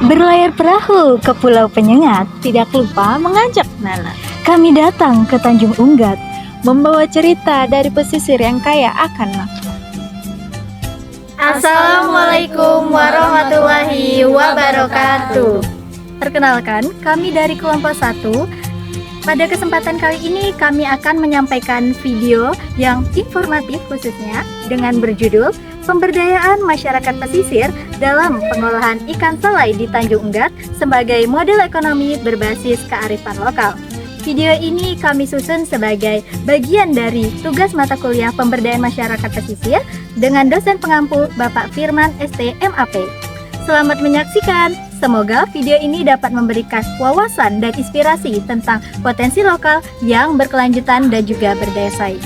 Berlayar perahu ke Pulau Penyengat, tidak lupa mengajak Nana. Kami datang ke Tanjung Unggat, membawa cerita dari pesisir yang kaya akan makna. Assalamualaikum warahmatullahi wabarakatuh. Perkenalkan, kami dari kelompok 1. Pada kesempatan kali ini kami akan menyampaikan video yang informatif khususnya dengan berjudul Pemberdayaan Masyarakat Pesisir dalam Pengolahan Ikan Salai di Tanjung Unggat sebagai model ekonomi berbasis kearifan lokal. Video ini kami susun sebagai bagian dari tugas mata kuliah Pemberdayaan Masyarakat Pesisir dengan dosen pengampu Bapak Firman ST MAP. Selamat menyaksikan. Semoga video ini dapat memberikan wawasan dan inspirasi tentang potensi lokal yang berkelanjutan dan juga berdaya saing.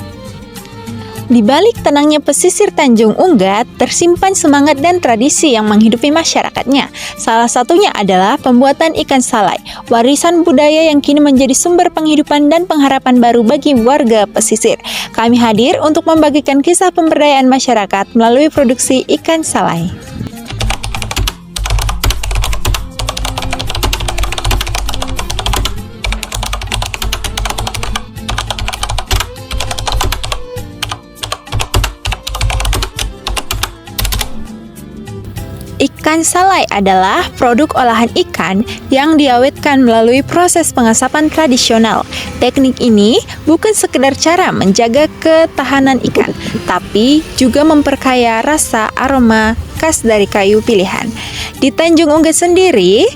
Di balik tenangnya pesisir Tanjung Unggat, tersimpan semangat dan tradisi yang menghidupi masyarakatnya. Salah satunya adalah pembuatan ikan salai, warisan budaya yang kini menjadi sumber penghidupan dan pengharapan baru bagi warga pesisir. Kami hadir untuk membagikan kisah pemberdayaan masyarakat melalui produksi ikan salai. Ikan salai adalah produk olahan ikan yang diawetkan melalui proses pengasapan tradisional. Teknik ini bukan sekedar cara menjaga ketahanan ikan, tapi juga memperkaya rasa aroma khas dari kayu pilihan. Di Tanjung Unggat sendiri,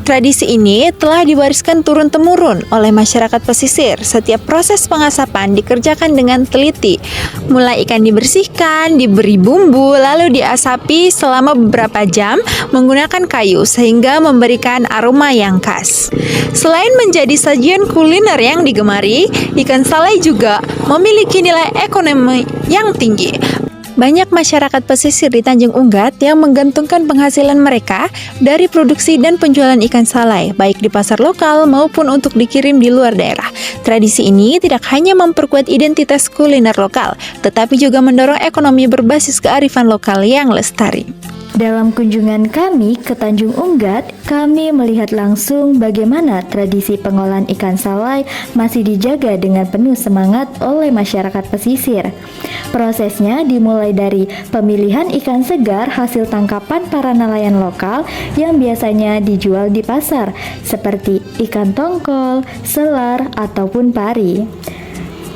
tradisi ini telah diwariskan turun-temurun oleh masyarakat pesisir. Setiap proses pengasapan dikerjakan dengan teliti. Mulai ikan dibersihkan, diberi bumbu, lalu diasapi selama beberapa jam menggunakan kayu sehingga memberikan aroma yang khas. Selain menjadi sajian kuliner yang digemari, ikan salai juga memiliki nilai ekonomi yang tinggi. Banyak masyarakat pesisir di Tanjung Unggat yang menggantungkan penghasilan mereka dari produksi dan penjualan ikan salai, baik di pasar lokal maupun untuk dikirim di luar daerah. Tradisi ini tidak hanya memperkuat identitas kuliner lokal, tetapi juga mendorong ekonomi berbasis kearifan lokal yang lestari. Dalam kunjungan kami ke Tanjung Unggat, kami melihat langsung bagaimana tradisi pengolahan ikan salai masih dijaga dengan penuh semangat oleh masyarakat pesisir. Prosesnya dimulai dari pemilihan ikan segar hasil tangkapan para nelayan lokal yang biasanya dijual di pasar, seperti ikan tongkol, selar, ataupun pari.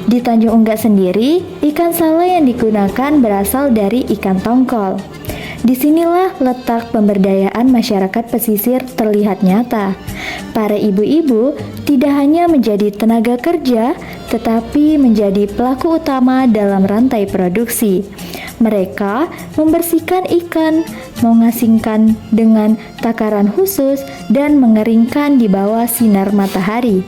Di Tanjung Unggat sendiri, ikan salai yang digunakan berasal dari ikan tongkol. Disinilah letak pemberdayaan masyarakat pesisir terlihat nyata. Para ibu-ibu tidak hanya menjadi tenaga kerja, tetapi menjadi pelaku utama dalam rantai produksi. Mereka membersihkan ikan, mengasingkan dengan takaran khusus, dan mengeringkan di bawah sinar matahari.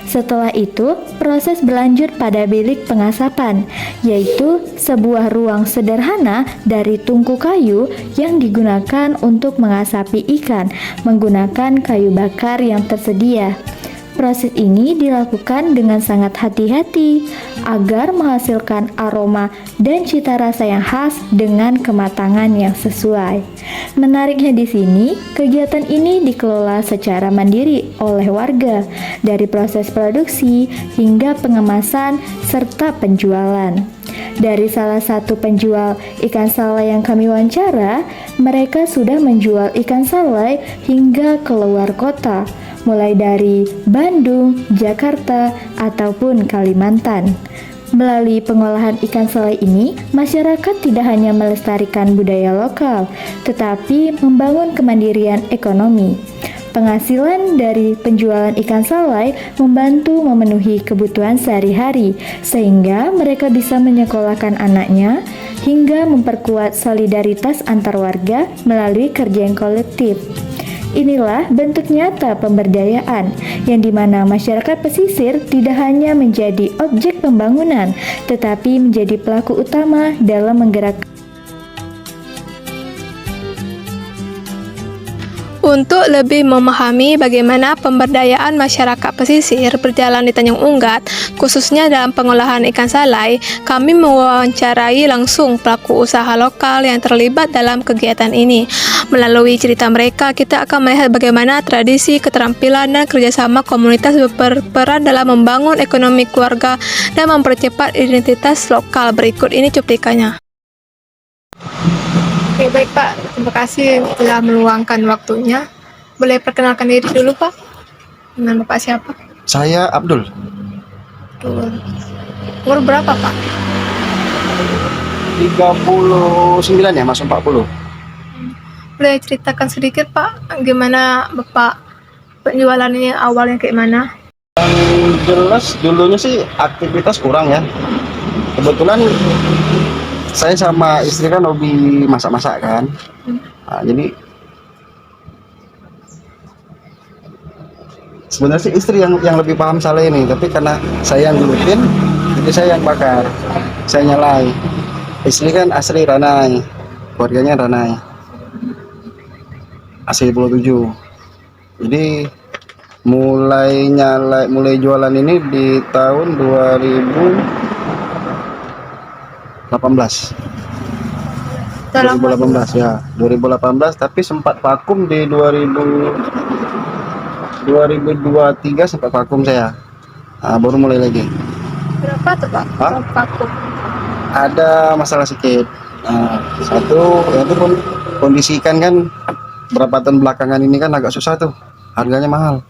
Setelah itu, proses berlanjut pada bilik pengasapan, yaitu sebuah ruang sederhana dari tungku kayu yang digunakan untuk mengasapi ikan menggunakan kayu bakar yang tersedia. Proses ini dilakukan dengan sangat hati-hati agar menghasilkan aroma dan cita rasa yang khas dengan kematangan yang sesuai. Menariknya di sini, kegiatan ini dikelola secara mandiri oleh warga, dari proses produksi hingga pengemasan serta penjualan. Dari salah satu penjual ikan salai yang kami wawancara, mereka sudah menjual ikan salai hingga keluar kota, mulai dari Bandung, Jakarta, ataupun Kalimantan. Melalui pengolahan ikan salai ini, masyarakat tidak hanya melestarikan budaya lokal, tetapi membangun kemandirian ekonomi. Penghasilan dari penjualan ikan salai membantu memenuhi kebutuhan sehari-hari, sehingga mereka bisa menyekolahkan anaknya hingga memperkuat solidaritas antar warga melalui kerja yang kolektif. Inilah bentuk nyata pemberdayaan, yang dimana masyarakat pesisir tidak hanya menjadi objek pembangunan, tetapi menjadi pelaku utama dalam menggerakkan. Untuk lebih memahami bagaimana pemberdayaan masyarakat pesisir berjalan di Tanjung Unggat, khususnya dalam pengolahan ikan salai, kami mewawancarai langsung pelaku usaha lokal yang terlibat dalam kegiatan ini. Melalui cerita mereka, kita akan melihat bagaimana tradisi, keterampilan, dan kerjasama komunitas berperan dalam membangun ekonomi keluarga dan mempercepat identitas lokal. Berikut ini cuplikannya. Oke, baik Pak. Terima kasih telah meluangkan waktunya. Boleh perkenalkan diri dulu Pak? Dengan Bapak siapa? Saya Abdul. Betul. Umur berapa Pak? 39 ya, masuk 40. Boleh ceritakan sedikit Pak, gimana Bapak penjualannya awalnya kayak mana? Jelas dulunya sih aktivitas kurang ya. Kebetulan saya sama istri kan hobi masak-masak kan. Nah, jadi sebenarnya sih istri yang lebih paham salai ini, tapi karena saya yang gelutin, jadi saya yang bakar, saya nyalai. Istri kan asli Ranai, keluarganya Ranai, asli Pulau 7. Jadi mulai jualan ini di tahun 2018 ya, 2018, tapi sempat vakum di 2023 sempat vakum saya. Nah, baru mulai lagi. Berapa tuh Pak? Hah? Vakum. Ada masalah sedikit. Nah, satu itu kondisi ikan kan berapa tahun belakangan ini kan agak susah tuh, harganya mahal,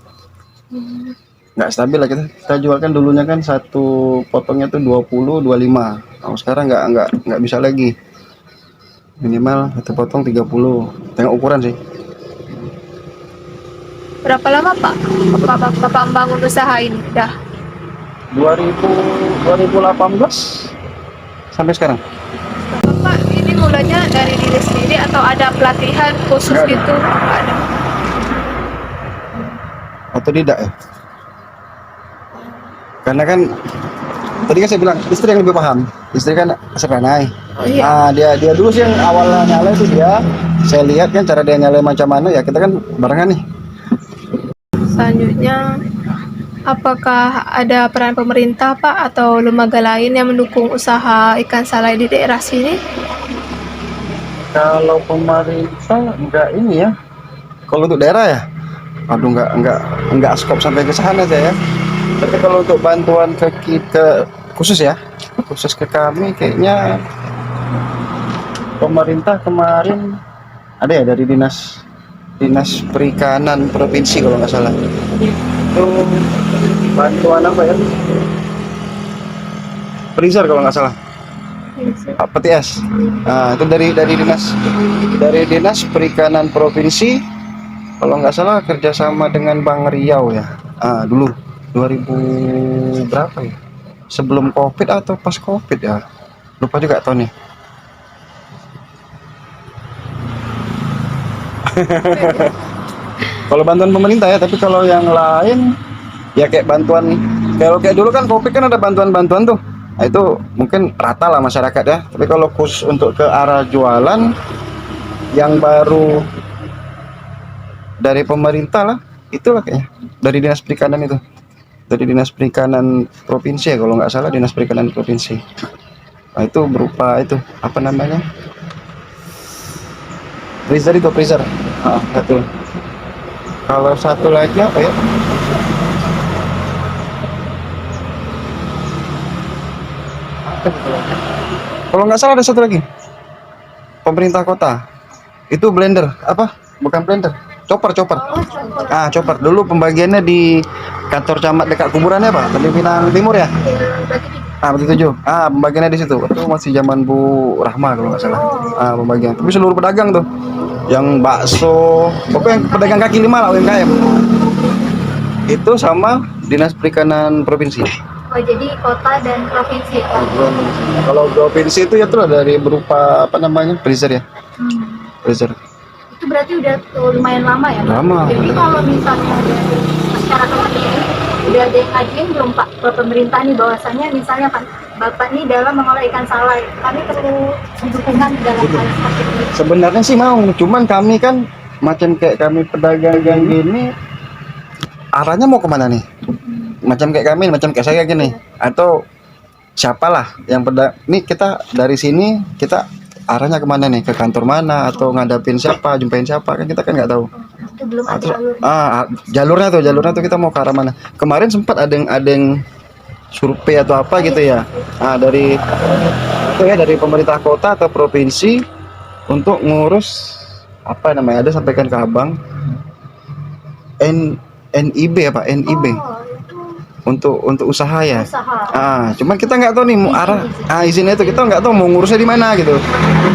nggak stabil lah. Kita jual kan dulunya kan satu potongnya tuh 20-25. Nah, sekarang nggak bisa lagi, minimal satu potong 30. Tengok ukuran sih. Berapa lama Pak Bapak membangun usaha ini? Udah 2018 sampai sekarang. Bapak ini mulanya dari diri sendiri atau ada pelatihan khusus Nggak ada. gitu? Nggak ada. Atau tidak ya? Karena kan tadi kan saya bilang istri yang lebih paham. Istri kan seranai. Oh iya. Nah, dia dulu sih yang awalnya nyala itu dia. Saya lihat kan cara dia nyala macam mana ya, kita kan barengan nih. Selanjutnya, apakah ada peran pemerintah Pak atau lembaga lain yang mendukung usaha ikan salai di daerah sini? Kalau pemerintah enggak ini ya. Kalau untuk daerah ya, aduh enggak skop sampai ke sana saya. Tapi kalau untuk bantuan ke kita khusus ke kami kayaknya pemerintah kemarin ada ya dari dinas perikanan provinsi kalau nggak salah. Itu bantuan apa ya? Freezer kalau nggak salah. PTS. Nah, itu dari dinas perikanan provinsi kalau nggak salah kerjasama dengan Bank Riau ya. Dulu 2000 berapa ya? Sebelum COVID atau pas COVID ya? Lupa juga tahunnya. Kalau bantuan pemerintah ya, tapi kalau yang lain ya kayak bantuan, kalau kayak dulu kan COVID kan ada bantuan-bantuan tuh. Nah, itu mungkin rata lah masyarakat ya. Tapi kalau khusus untuk ke arah jualan yang baru dari pemerintah lah, itulah kayaknya dari dinas perikanan itu. Dari dinas perikanan provinsi ya kalau nggak salah, dinas perikanan provinsi. Nah, itu berupa itu apa namanya? Freezer itu freezer. Satu. Kalau satu lagi apa ya? Kalau nggak salah ada satu lagi. Pemerintah kota. Itu blender apa? Bukan blender. Chopper. Chopper. Dulu pembagiannya di kantor camat dekat kuburannya Pak, Tanjung Pinang Timur ya. Betul 7. Pembagiannya di situ. Itu masih zaman Bu Rahma kalau nggak salah. Pembagian. Tapi seluruh pedagang tuh, yang bakso, pokoknya pedagang kaki lima lah UMKM. Itu sama dinas perikanan provinsi. Oh, jadi kota dan provinsi. Kalau provinsi itu ya tuh dari berupa apa namanya freezer ya. Freezer. Itu berarti udah lumayan lama ya Pak? Lama. Jadi kalau misalnya dari masyarakat ini udah ada yang ngajuin belum Pak ke pemerintah nih bahwasannya misalnya Pak Bapak nih dalam mengolah ikan salai, kami perlu dukungan dalam hal seperti ini. Sebenarnya sih mau, cuman kami kan macam kayak kami pedagang gini, arahnya mau kemana nih? Macam kayak saya gini, atau siapalah yang nih kita dari sini kita arahnya kemana nih? Ke kantor mana atau ngadapin siapa, jumpain siapa, kan kita kan nggak tahu. Itu belum ada Terus, jalurnya. jalurnya tuh kita mau ke arah mana? Kemarin sempat ada yang survei atau apa gitu ya. Dari itu ya, dari pemerintah kota atau provinsi untuk ngurus apa namanya, ada sampaikan ke abang NIB apa NIB Oh, itu untuk usaha ya. usaha. Cuman kita nggak tahu nih mau arah izinnya itu, kita nggak tahu mau ngurusnya di mana gitu.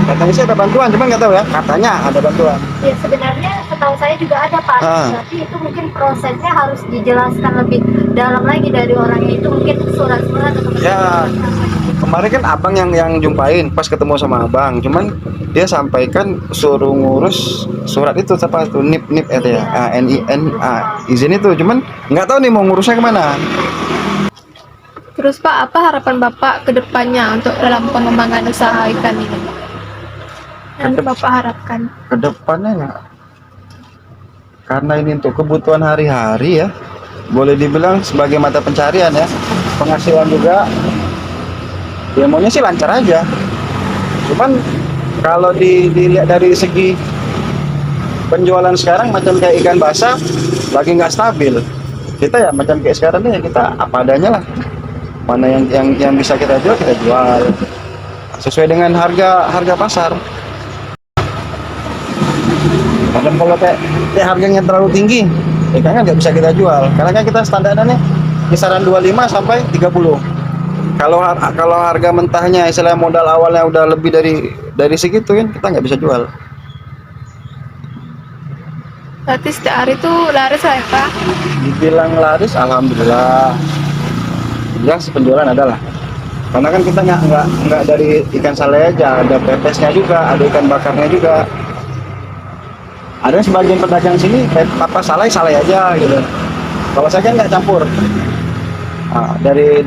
Katanya sih ada bantuan, cuman nggak tahu ya. Katanya ada bantuan. Ya sebenarnya setahu saya juga ada Pak. Tapi itu mungkin prosesnya harus dijelaskan lebih dalam lagi dari orangnya, itu mungkin surat-surat atau Ya, kemarin kan abang yang jumpain pas ketemu sama abang, cuman dia sampaikan suruh ngurus surat itu apa tuh NIP itu ya, NIN, izin itu, cuman nggak tahu nih mau ngurusnya kemana. Terus Pak, apa harapan Bapak ke depannya untuk dalam pengembangan usaha ikan ini? Yang Bapak harapkan? Kedepannya ya, karena ini untuk kebutuhan hari-hari ya, boleh dibilang sebagai mata pencarian ya, penghasilan juga, ya maunya sih lancar aja. Cuman kalau dilihat dari segi penjualan sekarang macam kayak ikan basah lagi nggak stabil. Kita ya macam kayak sekarang nih, ya kita apa adanya lah. Mana yang bisa kita jual sesuai dengan harga pasar. Kadang kalau kayak harganya terlalu tinggi, ikannya nggak bisa kita jual. Karena kan kita standarnya kisaran 25 sampai 30. Kalau harga mentahnya istilah modal awalnya udah lebih dari segitu kan, kita nggak bisa jual. Berarti setiap hari itu laris lah ya Pak? Dibilang laris, alhamdulillah. Yang penjualan adalah. Karena kan kita nggak dari ikan salai aja, ada pepesnya juga, ada ikan bakarnya juga. Ada sebagian pedagang sini apa salai aja gitu. Kalau saya kan nggak campur. Dari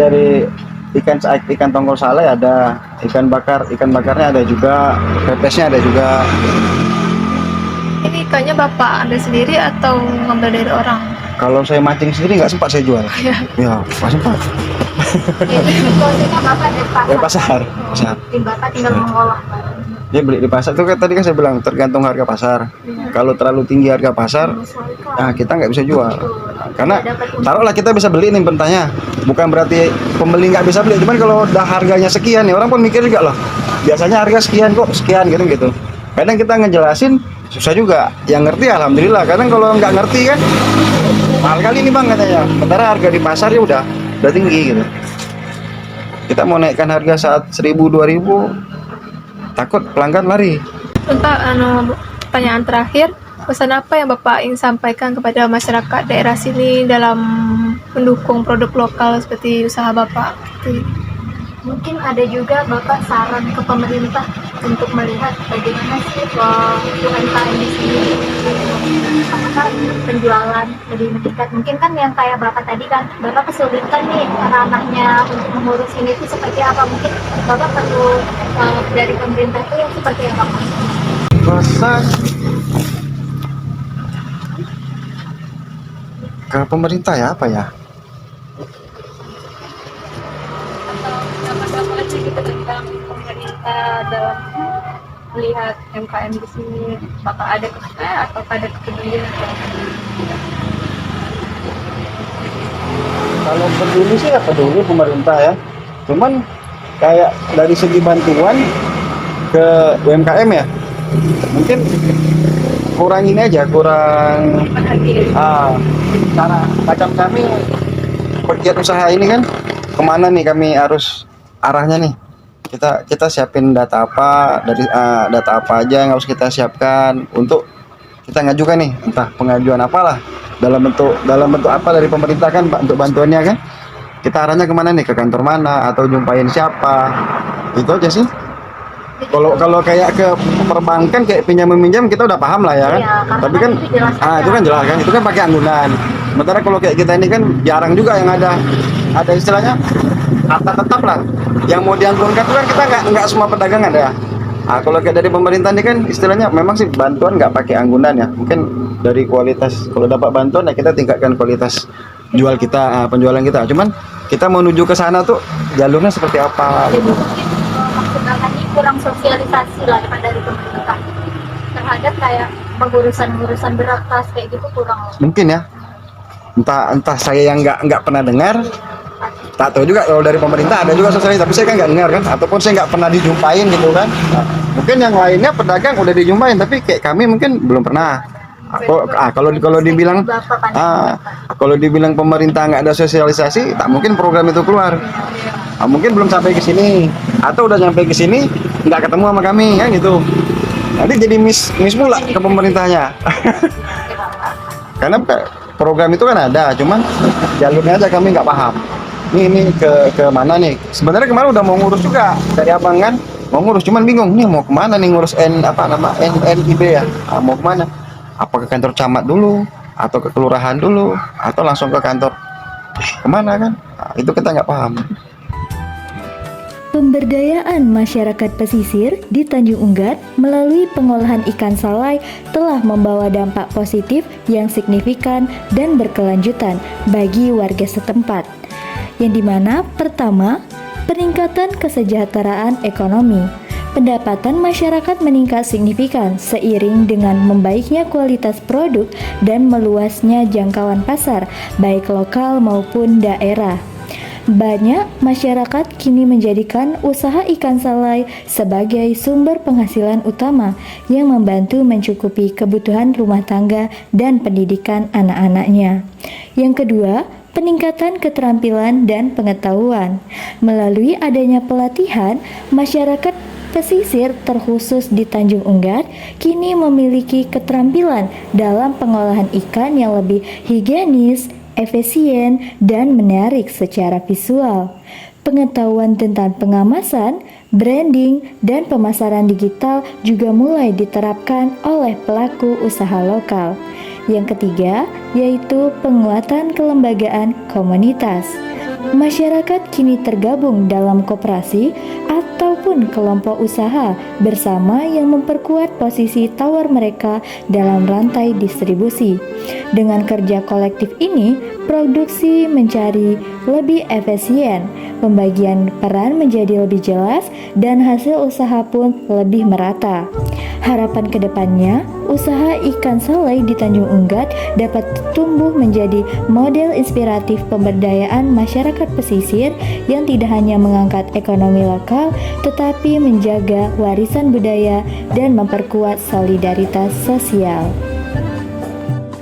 ikan tongkol salai ada, ikan bakarnya ada juga, pepesnya ada juga. Ini ikannya Bapak ambil sendiri atau ngambil dari orang? Kalau saya mancing sendiri nggak sempat saya jual. Ya, nggak sempat. Ini prosesnya Bapak dari pasar. Pasar. Bapak tinggal mengolah. Dia beli di pasar itu kan, tadi kan saya bilang tergantung harga pasar. Kalau terlalu tinggi harga pasar, kita nggak bisa jual. Karena taruhlah kita bisa beli nih mentahnya, bukan berarti pembeli nggak bisa beli. Cuman kalau udah harganya sekian nih, orang pun mikir juga loh. Biasanya harga sekian kok, sekian gitu. Kadang kita ngejelasin susah juga. Yang ngerti alhamdulillah. Kadang kalau nggak ngerti kan, mahal kali ini bang katanya. Sementara harga di pasar ya udah tinggi gitu. Kita mau naikkan harga saat 1.000 2.000. Takut pelanggan lari. Untuk pertanyaan terakhir, pesan apa yang Bapak ingin sampaikan kepada masyarakat daerah sini dalam mendukung produk lokal seperti usaha Bapak? Mungkin ada juga Bapak saran ke pemerintah untuk melihat bagaimana sih UMKM di sini, apakah penjualan lebih meningkat. Mungkin kan yang kayak Bapak tadi kan, Bapak kesulitan nih ranahnya untuk mengurus ini itu seperti apa. Mungkin Bapak perlu dari pemerintah itu yang seperti apa? Pesan ke pemerintah ya apa ya? Tentang pemerintah dalam melihat UMKM di sini, apakah ada kepercayaan atau ada kepedulian? Kalau peduli sih ya peduli pemerintah ya. Cuman kayak dari segi bantuan ke UMKM ya, mungkin kurang ini aja, kurang cara macam kami pegiat usaha ini kan, kemana nih kami harus arahnya nih. Kita siapin data apa, dari data apa aja yang harus kita siapkan untuk kita ngajukan nih, entah pengajuan apalah dalam bentuk apa dari pemerintah kan, untuk bantuannya kan, kita arahnya kemana nih, ke kantor mana atau jumpain siapa, itu aja sih. Kalau kayak ke perbankan kayak pinjam meminjam kita udah paham lah ya kan. Iya, Tapi kan itu itu kan jelas kan, itu kan pakai anggunan. Sementara kalau kayak kita ini kan jarang juga yang ada istilahnya harta tetap lah. Yang mau dianggunkan itu kan kita nggak semua pedagang ada. Kalau kayak dari pemerintah ini kan istilahnya memang sih bantuan nggak pakai anggunan ya. Mungkin dari kualitas, kalau dapat bantuan ya kita tingkatkan kualitas jual kita, penjualan kita. Cuman kita menuju ke sana tuh jalurnya seperti apa gitu. Maksud kakak ini kurang sosialisasi lah dari pemerintah terhadap kayak pengurusan berkas kayak gitu kurang. Mungkin ya. Entah saya yang nggak pernah dengar, tak tahu juga kalau dari pemerintah ada juga sosialisasi, tapi saya kan nggak dengar kan, ataupun saya nggak pernah dijumpain gitu kan. Nah, mungkin yang lainnya pedagang udah dijumpain, tapi kayak kami mungkin belum pernah. Kalau dibilang pemerintah nggak ada sosialisasi, tak mungkin program itu keluar. Mungkin belum sampai ke sini, atau udah sampai ke sini nggak ketemu sama kami kan gitu. Nanti jadi miss pula ke pemerintahnya. Karena program itu kan ada, cuman jalurnya aja kami nggak paham. Ini ke mana nih? Sebenarnya kemarin udah mau ngurus juga dari abang kan, mau ngurus, cuman bingung nih mau kemana nih ngurus NIB ya? Mau kemana? Apa ke kantor camat dulu, atau ke kelurahan dulu, atau langsung ke kantor kemana kan? Itu kita nggak paham. Pemberdayaan masyarakat pesisir di Tanjung Unggat melalui pengolahan ikan salai telah membawa dampak positif yang signifikan dan berkelanjutan bagi warga setempat. Yang dimana pertama, peningkatan kesejahteraan ekonomi. Pendapatan masyarakat meningkat signifikan seiring dengan membaiknya kualitas produk dan meluasnya jangkauan pasar, baik lokal maupun daerah. Banyak masyarakat kini menjadikan usaha ikan salai sebagai sumber penghasilan utama yang membantu mencukupi kebutuhan rumah tangga dan pendidikan anak-anaknya. Yang kedua, peningkatan keterampilan dan pengetahuan. Melalui adanya pelatihan, masyarakat pesisir terkhusus di Tanjung Unggat kini memiliki keterampilan dalam pengolahan ikan yang lebih higienis, efisien, dan menarik secara visual. Pengetahuan tentang pengemasan, branding, dan pemasaran digital juga mulai diterapkan oleh pelaku usaha lokal. Yang ketiga, yaitu penguatan kelembagaan komunitas. Masyarakat kini tergabung dalam koperasi ataupun kelompok usaha bersama yang memperkuat posisi tawar mereka dalam rantai distribusi. Dengan kerja kolektif ini, produksi mencari lebih efisien, pembagian peran menjadi lebih jelas, dan hasil usaha pun lebih merata. Harapan kedepannya, usaha ikan salai di Tanjung Unggat dapat tumbuh menjadi model inspiratif pemberdayaan masyarakat pesisir yang tidak hanya mengangkat ekonomi lokal, tetapi menjaga warisan budaya dan memperkuat solidaritas sosial.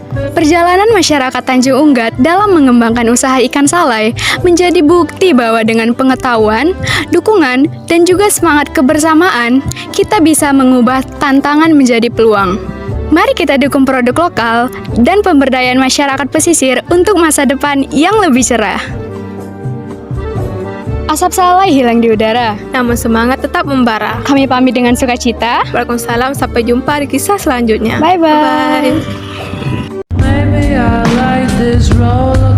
Perjalanan masyarakat Tanjung Unggat dalam mengembangkan usaha ikan salai menjadi bukti bahwa dengan pengetahuan, dukungan, dan juga semangat kebersamaan, kita bisa mengubah tantangan menjadi peluang. Mari kita dukung produk lokal dan pemberdayaan masyarakat pesisir untuk masa depan yang lebih cerah. Asap salai hilang di udara, Namun semangat tetap membara. kami pamit dengan sukacita. Waalaikumsalam, sampai jumpa di kisah selanjutnya. Bye-bye. Bye. Maybe I like this roller